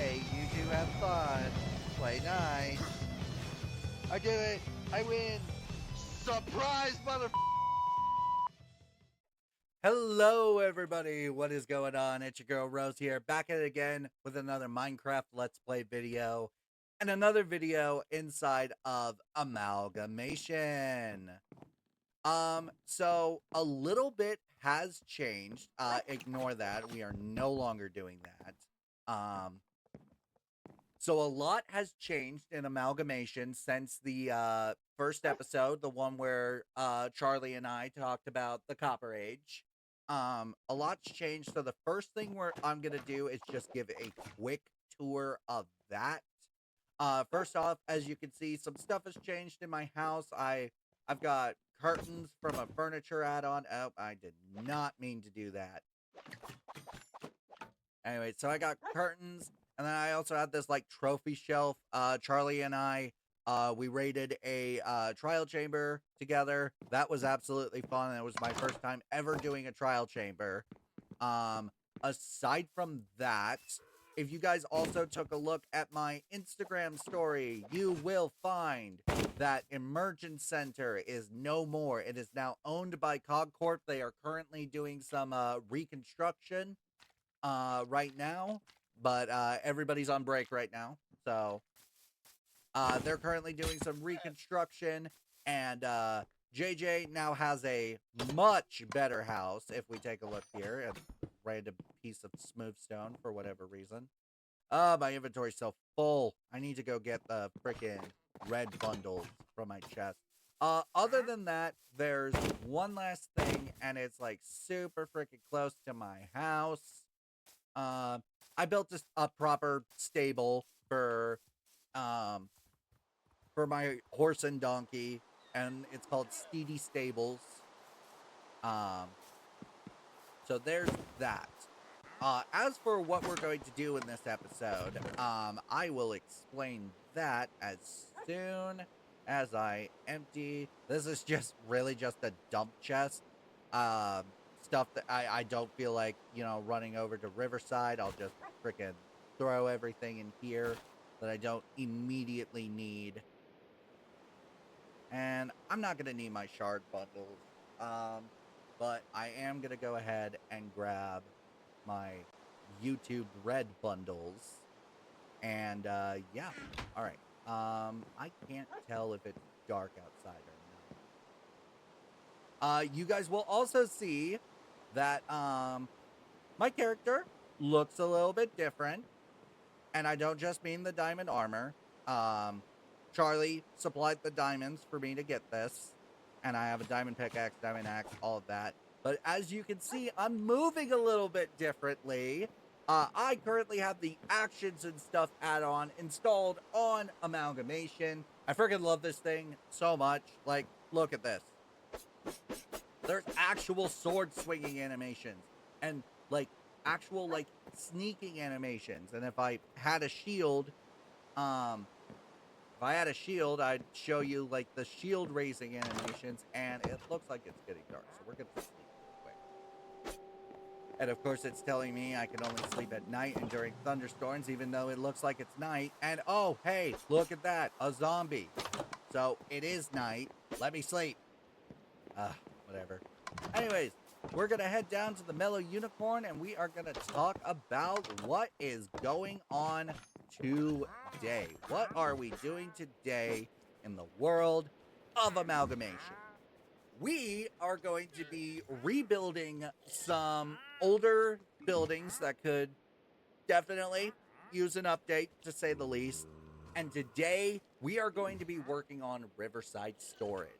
Hey, you two have fun. Play nice. I do it. I win. Surprise, mother. Hello, everybody. What is going on? It's your girl Rose here, back at it again with another Minecraft Let's Play video and another video inside of Amalgamation. So a little bit has changed. Ignore that. We are no longer doing that. So a lot has changed in Amalgamation since the first episode, the one where Charlie and I talked about the Copper Age. A lot's changed. So the first thing I'm gonna do is just give a quick tour of that. First off, as you can see, some stuff has changed in my house. I've got curtains from a furniture add-on. Oh, I did not mean to do that. Anyway, so I got curtains, and then I also had this like trophy shelf. Charlie and I, we raided a trial chamber together. That was absolutely fun. It was my first time ever doing a trial chamber. Aside from that, if you guys also took a look at my Instagram story, you will find that Emergence Center is no more. It is now owned by Cog Corp. They are currently doing some reconstruction right now, but everybody's on break right now, so they're currently doing some reconstruction, and JJ now has a much better house. If we take a look here, a random piece of smooth stone for whatever reason. My inventory's so full. I need to go get the freaking red bundles from my chest. Other than that, there's one last thing, and it's like super freaking close to my house. I built a proper stable for my horse and donkey, and it's called Steedy Stables. So there's that. As for what we're going to do in this episode, I will explain that as soon as I empty. This is just really just a dump chest. Stuff that I don't feel like, running over to Riverside. I'll just freaking throw everything in here that I don't immediately need. And I'm not going to need my shard bundles. But I am going to go ahead and grab my YouTube red bundles. And, yeah. All right. I can't tell if it's dark outside or not. You guys will also see that my character looks a little bit different, and I don't just mean the diamond armor. Charlie supplied the diamonds for me to get this, and I have a diamond pickaxe, diamond axe, all of that. But as you can see, I'm moving a little bit differently. I currently have the actions and stuff add-on installed on Amalgamation. I freaking love this thing so much. Like, look at this. There's actual sword swinging animations and like actual like sneaking animations. And if I had a shield, I'd show you like the shield raising animations, and it looks like it's getting dark. So we're gonna sleep real quick. And of course it's telling me I can only sleep at night and during thunderstorms, even though it looks like it's night. And oh, hey, look at that, a zombie. So it is night. Let me sleep. Whatever. Anyways, we're going to head down to the Mellow Unicorn, and we are going to talk about what is going on today. What are we doing today in the world of Amalgamation? We are going to be rebuilding some older buildings that could definitely use an update, to say the least. And today, we are going to be working on Riverside Storage.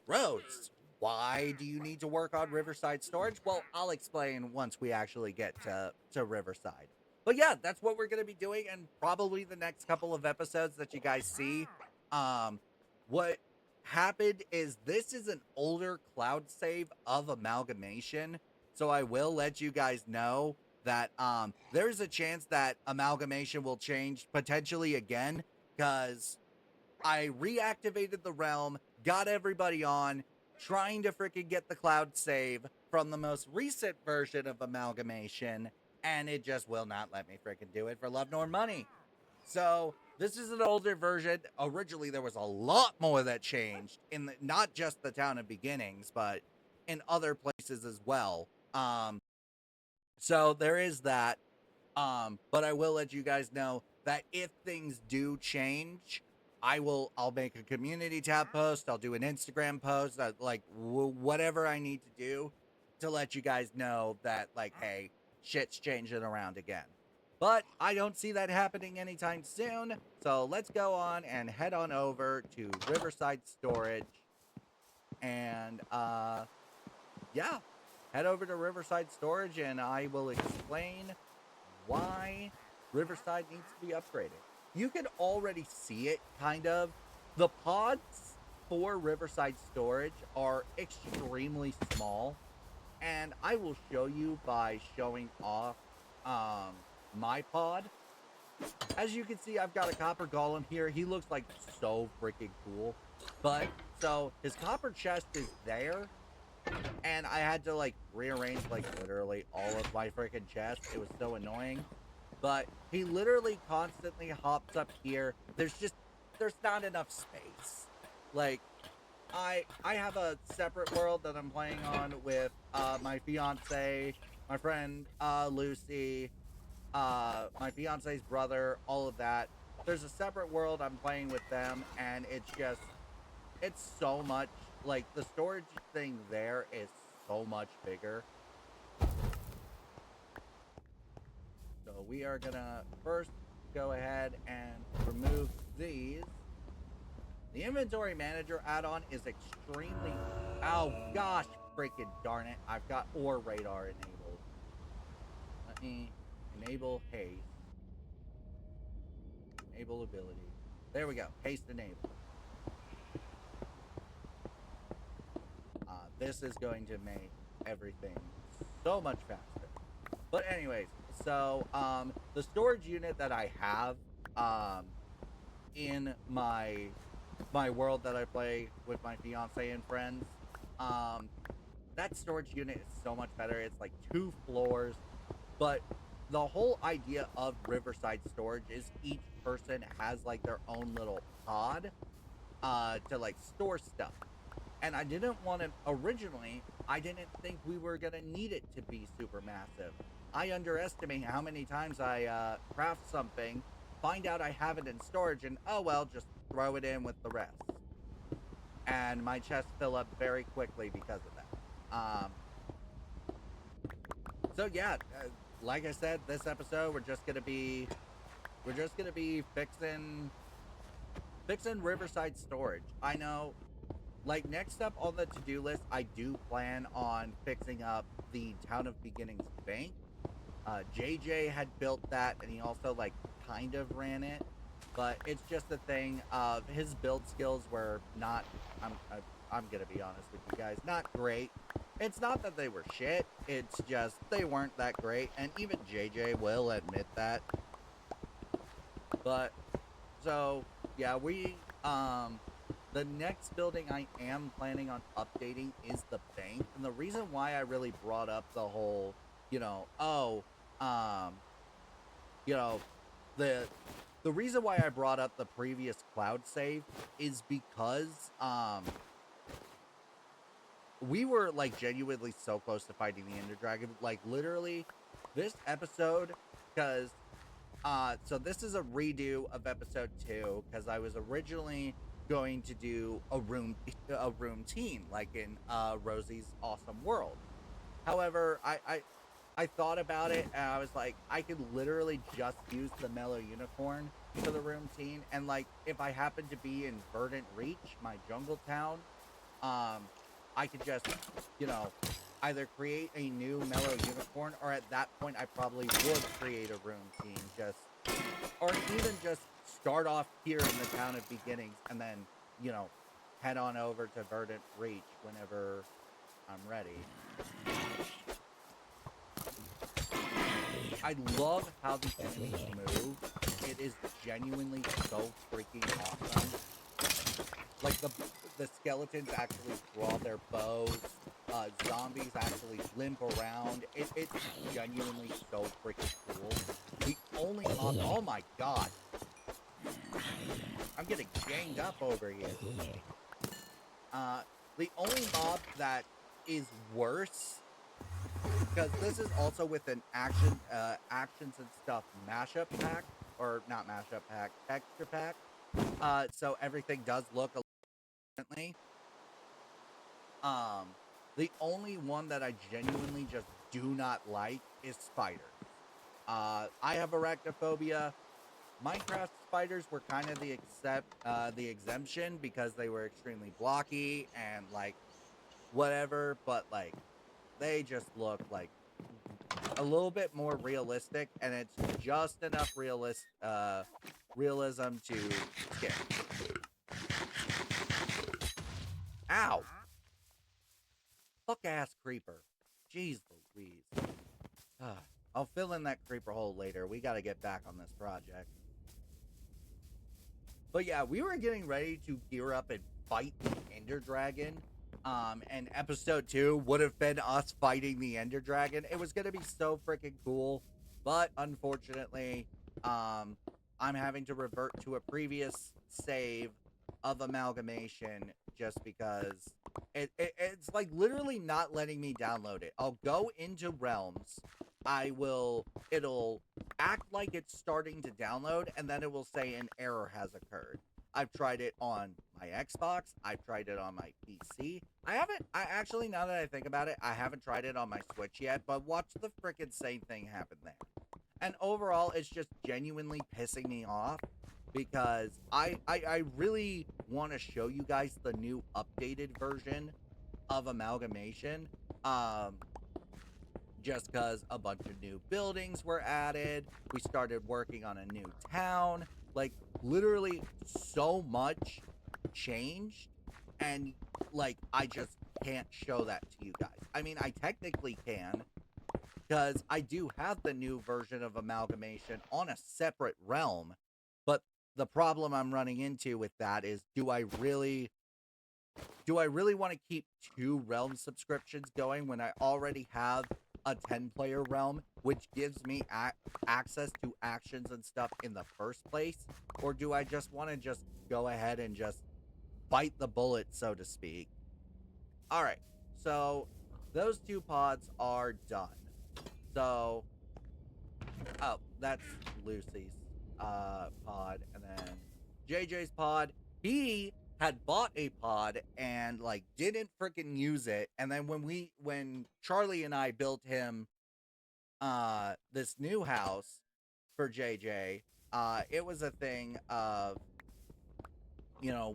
Rose, why do you need to work on Riverside Storage? Well, I'll explain once we actually get to Riverside. But yeah, that's what we're going to be doing, and probably the next couple of episodes that you guys see. What happened is this is an older cloud save of Amalgamation, so I will let you guys know that there's a chance that Amalgamation will change potentially again, because I reactivated the realm, got everybody on, trying to freaking get the cloud save from the most recent version of Amalgamation, and it just will not let me freaking do it for love nor money. So this is an older version. Originally, there was a lot more that changed in not just the town of beginnings, but in other places as well. So there is that. But I will let you guys know that if things do change, I'll make a community tab post. I'll do an Instagram post, like whatever I need to do to let you guys know that, like, hey, shit's changing around again. But I don't see that happening anytime soon. So let's go on and head on over to Riverside Storage. And, yeah, head over to Riverside Storage and I will explain why Riverside needs to be upgraded. You can already see it, kind of. The pods for Riverside Storage are extremely small. And I will show you by showing off my pod. As you can see, I've got a copper golem here. He looks like so freaking cool. But, so, his copper chest is there. And I had to, like, rearrange, like, literally all of my freaking chest. It was so annoying. But he literally constantly hops up here. There's not enough space. Like, I have a separate world that I'm playing on with my fiance, my friend Lucy, my fiance's brother, all of that. There's a separate world I'm playing with them, and it's so much, like, the storage thing there is so much bigger. So we are gonna first go ahead and remove these. The inventory manager add-on is extremely, oh gosh, freaking darn it. I've got ore radar enabled. Let me enable haste. Enable ability. There we go, haste enabled. This is going to make everything so much faster. But anyways, so the storage unit that I have in my world that I play with my fiance and friends, that storage unit is so much better. It's like 2 floors, but the whole idea of Riverside Storage is each person has like their own little pod to like store stuff. And I didn't want to, originally, I didn't think we were going to need it to be super massive. I underestimate how many times I craft something, find out I have it in storage, and oh well, just throw it in with the rest. And my chests fill up very quickly because of that. So yeah, like I said, this episode we're just gonna be fixing Riverside Storage. I know, like, next up on the to-do list, I do plan on fixing up the Town of Beginnings bank. JJ had built that, and he also, like, kind of ran it. But it's just a thing of his build skills were not, I'm gonna be honest with you guys, not great. It's not that they were shit, it's just they weren't that great, and even JJ will admit that. But, so, yeah, the next building I am planning on updating is the bank. And the reason why I really brought up the whole, the reason why I brought up the previous cloud save is because, we were, like, genuinely so close to fighting the Ender Dragon. Like, literally, this episode, because, so this is a redo of episode 2, because I was originally going to do a room team, like in Rosie's Awesome World. However, I thought about it, and I was like, I could literally just use the Mellow Unicorn for the room team, and like, if I happen to be in Verdant Reach, my jungle town, I could just, either create a new Mellow Unicorn, or at that point, I probably would create a room team, or even just start off here in the Town of Beginnings, and then, head on over to Verdant Reach whenever I'm ready. I love how the enemies move. It is genuinely so freaking awesome. Like, the skeletons actually draw their bows zombies actually limp around. It's genuinely so freaking cool. The only mob, oh my god, I'm getting ganged up over here. The only mob that is worse, because this is also with an actions and stuff mashup pack, or not mashup pack, texture pack. So everything does look a little differently. The only one that I genuinely just do not like is spiders. I have arachnophobia. Minecraft spiders were kind of the exemption because they were extremely blocky and like whatever, but like they just look like a little bit more realistic, and it's just enough realism to scare. Ow! Fuck ass creeper. Jeez Louise. I'll fill in that creeper hole later. We gotta get back on this project. But yeah, we were getting ready to gear up and fight the Ender Dragon. And episode 2 would have been us fighting the Ender Dragon. It was gonna be so freaking cool. But unfortunately, I'm having to revert to a previous save of Amalgamation just because it's like literally not letting me download it. I'll go into Realms. It'll act like it's starting to download, and then it will say an error has occurred. I've tried it on my Xbox. I've tried it on my PC. I actually, now that I think about it, I haven't tried it on my Switch yet, but watch the frickin' same thing happen there. And overall, it's just genuinely pissing me off because I really want to show you guys the new updated version of Amalgamation. Just because a bunch of new buildings were added. We started working on a new town. Like, literally so much changed. And, like, I just can't show that to you guys. I mean, I technically can, because I do have the new version of Amalgamation on a separate realm. But the problem I'm running into with that is, do I really want to keep 2 realm subscriptions going when I already have a 10-player realm, which gives me access to actions and stuff in the first place? Or do I just want to just go ahead and just bite the bullet, so to speak? Alright, so those 2 pods are done. So, oh, that's Lucy's pod, and then JJ's pod. He had bought a pod and like didn't freaking use it, and then when Charlie and I built him this new house for JJ, it was a thing of, you know,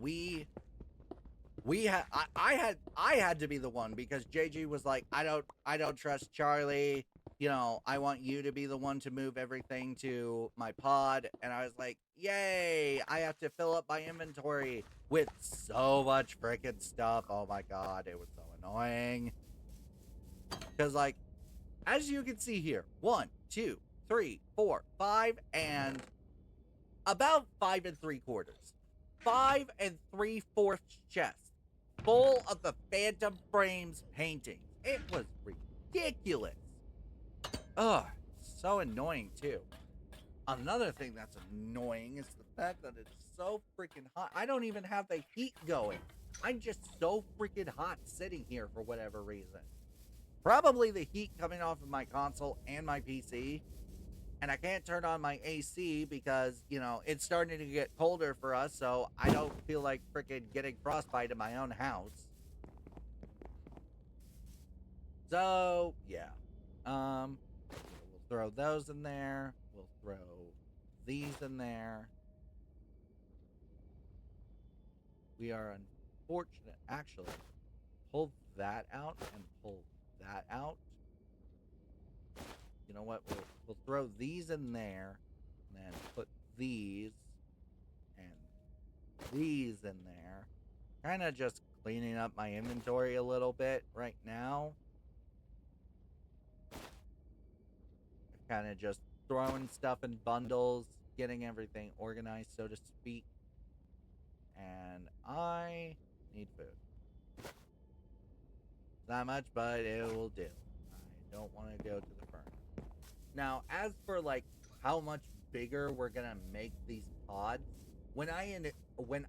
I had to be the one, because JJ was like, I don't trust Charlie, you know, I want you to be the one to move everything to my pod. And I was like, yay, I have to fill up my inventory with so much freaking stuff. Oh my god, it was so annoying. Because, like, as you can see here, 1, 2, 3, 4, 5, and about 5 3/4. 5 3/4 chests full of the Phantom Frames paintings. It was ridiculous. Ugh, so annoying too. Another thing that's annoying is the fact that it's so freaking hot. I don't even have the heat going. I'm just so freaking hot sitting here for whatever reason. Probably the heat coming off of my console and my PC. And I can't turn on my AC because, you know, it's starting to get colder for us, so I don't feel like freaking getting frostbite in my own house. So, yeah. We'll throw those in there. We'll throw these in there. We are unfortunate. Actually, pull that out and pull that out. You know what? We'll throw these in there, and then put these and these in there. Kind of just cleaning up my inventory a little bit right now. Kind of just throwing stuff in bundles, getting everything organized, so to speak. And I need food. that much, but it will do. I don't want to go to the furnace. Now, as for like how much bigger we're gonna make these pods, when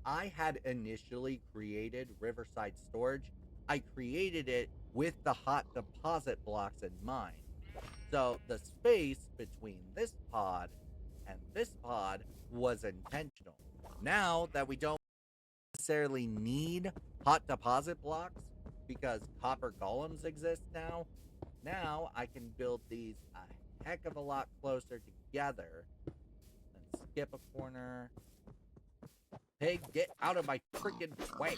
I had initially created Riverside Storage, I created it with the hot deposit blocks in mind. So the space between this pod and this pod was intentional. Now that we don't necessarily need hot deposit blocks because copper golems exist now I can build these a heck of a lot closer together and skip a corner. Pig, get out of my freaking way.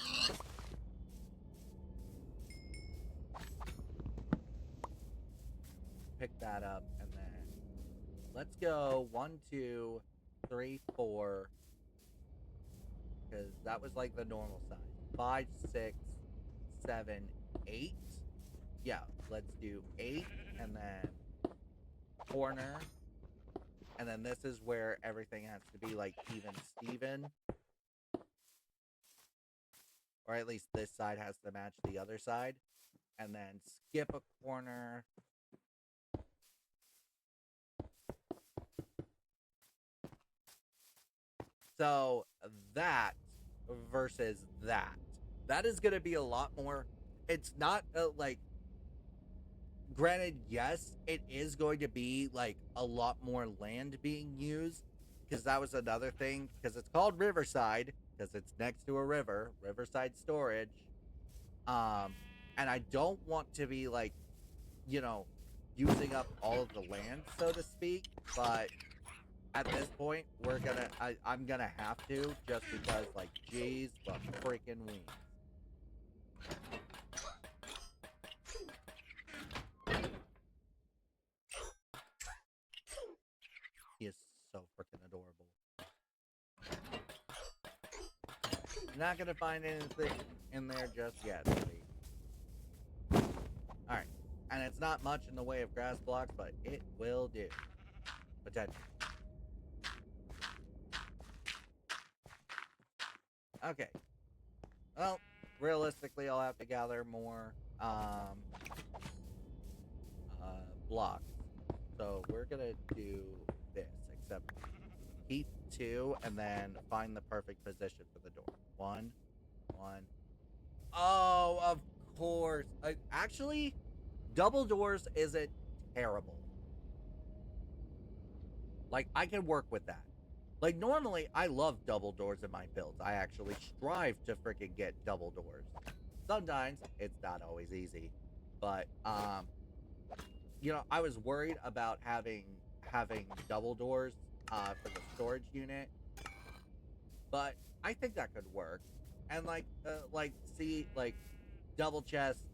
Pick that up, and then let's go 1, 2, 3, 4, because that was like the normal size. 5, 6, 7, 8. Yeah, let's do 8, and then corner, and then this is where everything has to be like even Steven. Or at least this side has to match the other side. And then skip a corner. So that versus that. That is going to be a lot more. It's not like. Granted, yes, it is going to be like a lot more land being used. Because that was another thing. Because it's called Riverside. Because it's next to a river, Riverside Storage. And I don't want to be like, you know, using up all of the land, so to speak. But at this point, I'm gonna have to, just because, like, geez, the freaking wings. He is so freaking adorable. Not gonna find anything in there just yet, buddy. Alright. And it's not much in the way of grass blocks, but it will do. Potential. Okay. Well, realistically, I'll have to gather more blocks. So we're gonna do this, except keep 2 and then find the perfect position for the door. 1. Oh, of course. Actually, double doors isn't terrible. Like, I can work with that. Like, normally, I love double doors in my builds. I actually strive to freaking get double doors. Sometimes, it's not always easy. But, you know, I was worried about having double doors for the storage unit. But I think that could work. And, see, like, double chest,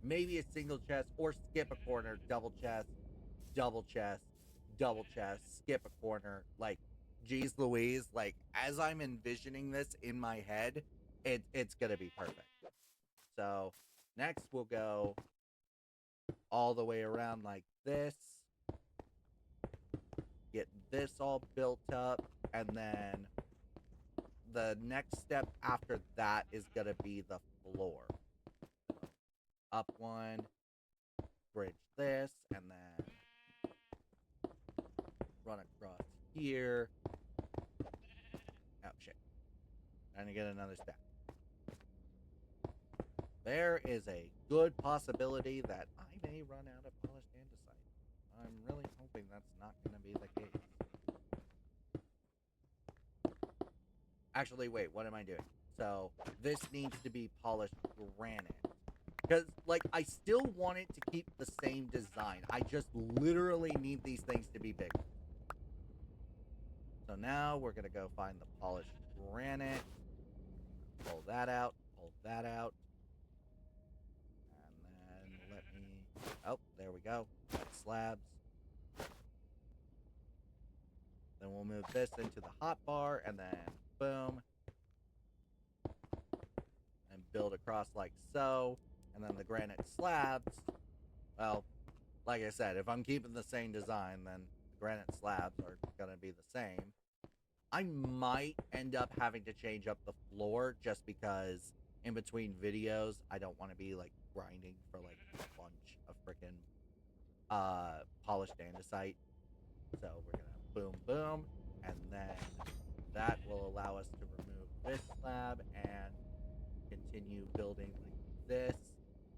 maybe a single chest, or skip a corner, double chest, skip a corner. Like, geez Louise, like, as I'm envisioning this in my head, it's gonna be perfect. So, next we'll go all the way around like this. Get this all built up, and then the next step after that is gonna be the floor. Up 1, bridge this, and then run across here. Oh shit. Trying to get another step. There is a good possibility that I may run out of polished andesite. I'm really hoping that's not going to be the case. Actually, wait, what am I doing? So, this needs to be polished granite. Because, like, I still want it to keep the same design. I just literally need these things to be bigger. So now we're going to go find the polished granite. Pull that out. And then let me... Oh, there we go. Got slabs. Then we'll move this into the hotbar, and then boom. And build across like so. And then the granite slabs. Well, like I said, if I'm keeping the same design, then the granite slabs are going to be the same. I might end up having to change up the floor just because in between videos. I don't want to be like grinding for like a bunch of freaking polished andesite. So we're gonna boom boom, and then that will allow us to remove this slab and continue building like this.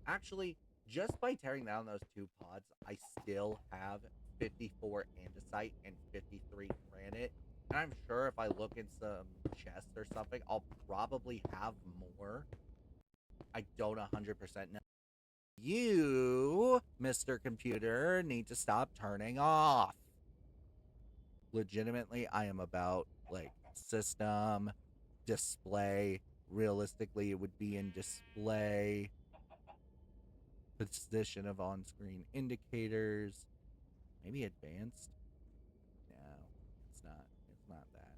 Actually, just by tearing down those two pods, I still have 54 andesite and 53 granite. And I'm sure if I look in some chests or something, I'll probably have more. I don't 100% know. You, Mr. Computer, need to stop turning off. Legitimately, I am about like system, display. Realistically, it would be in display, position of on-screen indicators, maybe advanced. No, it's not. It's not that.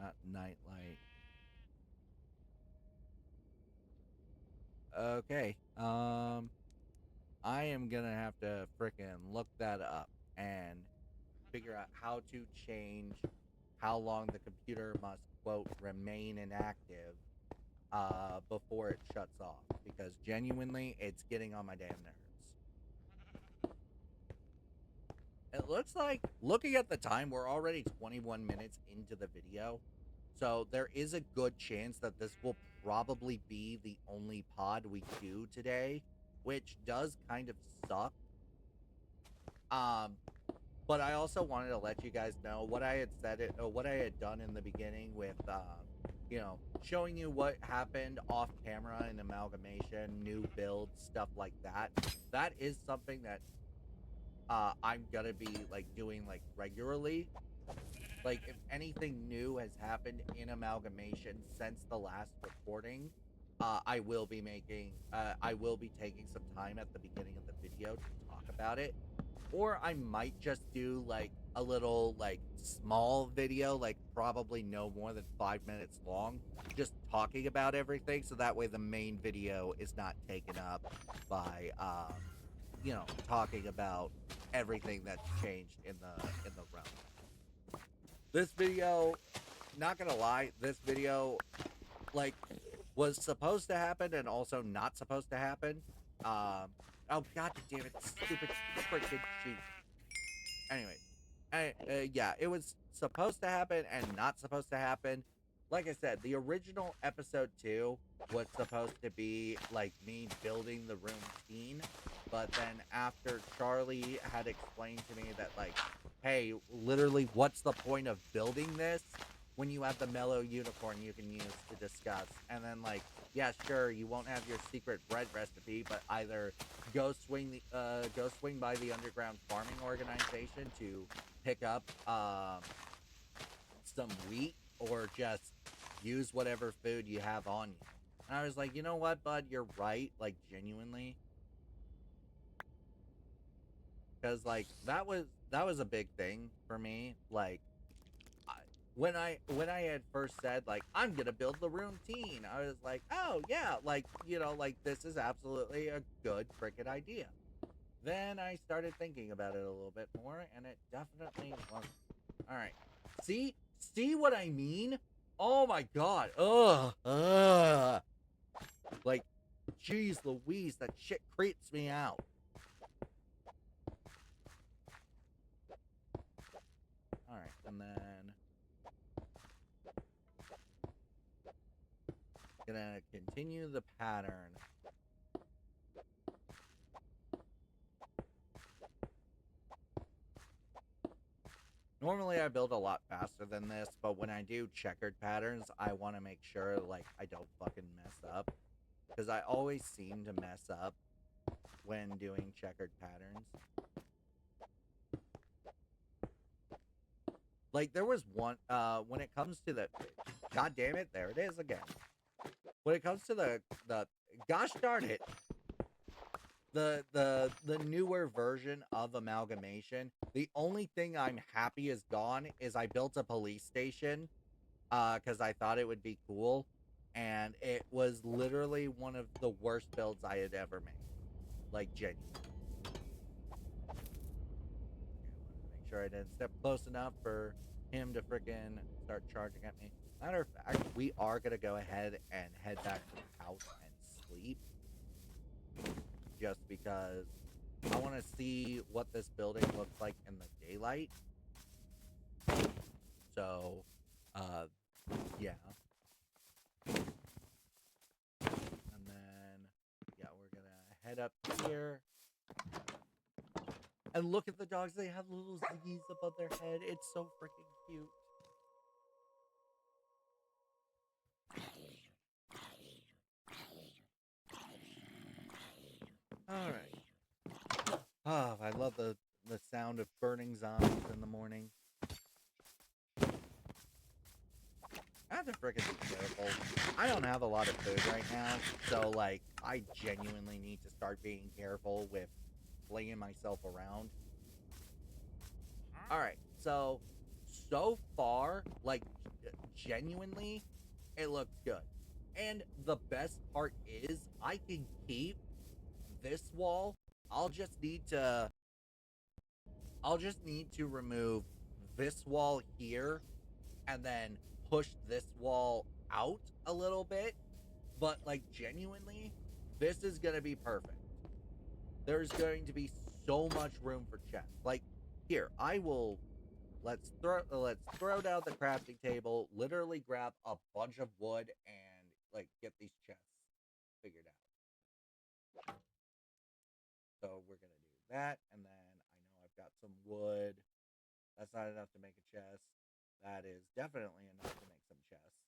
Not nightlight. Okay. I am gonna have to frickin' look that up and figure out how to change how long the computer must, quote, remain inactive before it shuts off, because genuinely it's getting on my damn nerves. It looks like, looking at the time, we're already 21 minutes into the video, so there is a good chance that this will probably be the only pod we do today, which does kind of suck. But I also wanted to let you guys know what I had said, what I had done in the beginning with, you know, showing you what happened off camera in amalgamation, new builds, stuff like that. That is something that I'm gonna be like doing like regularly. Like if anything new has happened in amalgamation since the last recording, I will be taking some time at the beginning of the video to talk about it. Or I might just do like a little like small video, like probably no more than 5 minutes long, just talking about everything, so that way the main video is not taken up by you know, talking about everything that's changed in the realm. This video, not gonna lie, this video like was supposed to happen and also not supposed to happen. Oh god damn it, stupid freaking sheep. Anyway, yeah, it was supposed to happen and not supposed to happen. Like I said, the original episode 2 was supposed to be like me building the room scene, but then after Charlie had explained to me that like, hey, literally, what's the point of building this when you have the mellow unicorn you can use to discuss? And then like, yeah, sure, you won't have your secret bread recipe, but either go swing by the underground farming organization to pick up some wheat, or just use whatever food you have on you. And I was like, you know what, bud, you're right, like genuinely, because like that was a big thing for me. Like when I had first said like I'm gonna build the room teen, I was like, oh yeah, like, you know, like this is absolutely a good freaking idea. Then I started thinking about it a little bit more, and it definitely wasn't. All right, see what I mean? Oh my god, like, jeez Louise, that shit creeps me out. All right, and then gonna continue the pattern. Normally I build a lot faster than this, but when I do checkered patterns, I want to make sure like I don't fucking mess up, because I always seem to mess up when doing checkered patterns. Like there was one when it comes to the, god damn it, there it is again. When it comes to the gosh darn it, the newer version of amalgamation, the only thing I'm happy is gone is I built a police station because I thought it would be cool, and it was literally one of the worst builds I had ever made, like genuinely. Okay, I wanted to make sure I didn't step close enough for him to frickin' start charging at me. Matter of fact, we are going to go ahead and head back to the house and sleep. Just because I want to see what this building looks like in the daylight. So, yeah. And then, yeah, we're going to head up here. And look at the dogs. They have little ziggies above their head. It's so freaking cute. Alright. Oh, I love the sound of burning zombies in the morning. I have to freaking be careful. I don't have a lot of food right now, so, like, I genuinely need to start being careful with flinging myself around. Alright, so far, like, genuinely, it looks good. And the best part is, I can keep this wall. I'll just need to remove this wall here, and then push this wall out a little bit. But, like, genuinely, this is gonna be perfect. There's going to be so much room for chests. Like, here, let's throw down the crafting table, literally grab a bunch of wood, and, like, get these chests figured out. So we're gonna do that, and then I know I've got some wood. That's not enough to make a chest. That is definitely enough to make some chests.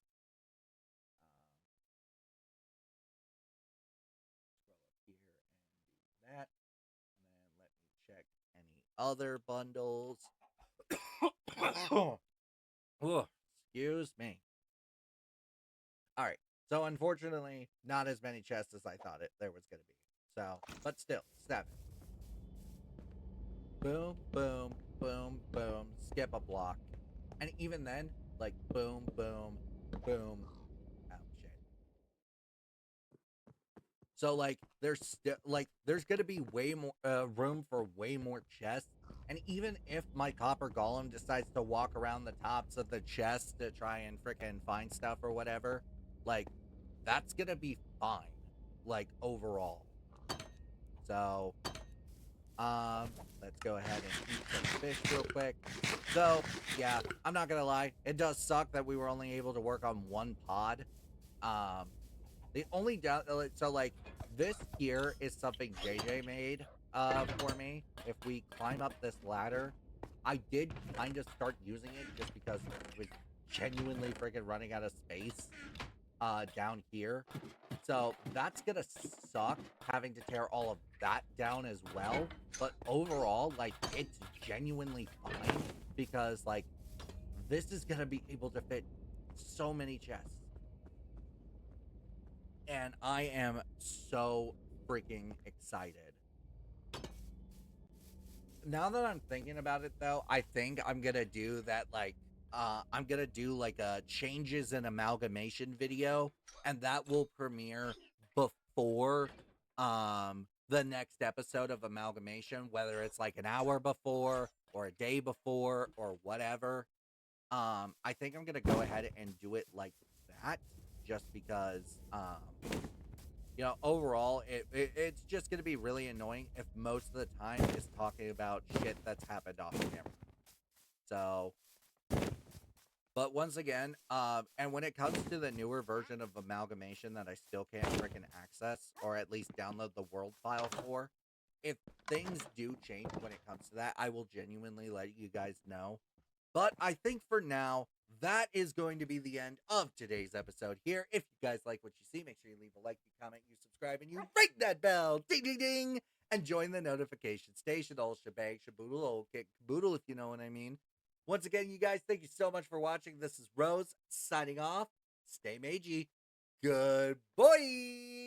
Scroll up here and do that. And then let me check any other bundles. Ugh, excuse me. Alright, so unfortunately, not as many chests as I thought there was going to be. So, but still, 7. Boom, boom, boom, boom, skip a block. And even then, like, boom, boom, boom. Oh, shit. So, like, there's gonna be way more room for way more chests. And even if my copper golem decides to walk around the tops of the chests to try and frickin' find stuff or whatever, like, that's gonna be fine, like, overall. So, let's go ahead and eat some fish real quick. So, yeah, I'm not gonna lie, it does suck that we were only able to work on one pod. The only doubt, so, like, this here is something JJ made, for me. If we climb up this ladder, I did kind of start using it just because it was genuinely freaking running out of space, down here. So that's gonna suck having to tear all of that down as well. But overall, like, it's genuinely fine because, like, this is gonna be able to fit so many chests. And I am so freaking excited. Now that I'm thinking about it, though, I think I'm gonna do that, like, I'm gonna do, like, a changes in amalgamation video, and that will premiere before, the next episode of Amalgamation, whether it's, like, an hour before, or a day before, or whatever. I think I'm gonna go ahead and do it like that, just because, you know, overall, it's just going to be really annoying if most of the time is talking about shit that's happened off camera. So, but once again, and when it comes to the newer version of Amalgamation that I still can't freaking access, or at least download the world file for, if things do change when it comes to that, I will genuinely let you guys know. But I think for now, that is going to be the end of today's episode here. If you guys like what you see, make sure you leave a like, you comment, you subscribe, and you ring that bell, ding, ding, ding, and join the notification station, all shebang, shaboodle, old kick, caboodle, if you know what I mean. Once again, you guys, thank you so much for watching. This is Rose, signing off. Stay magey. Good boy!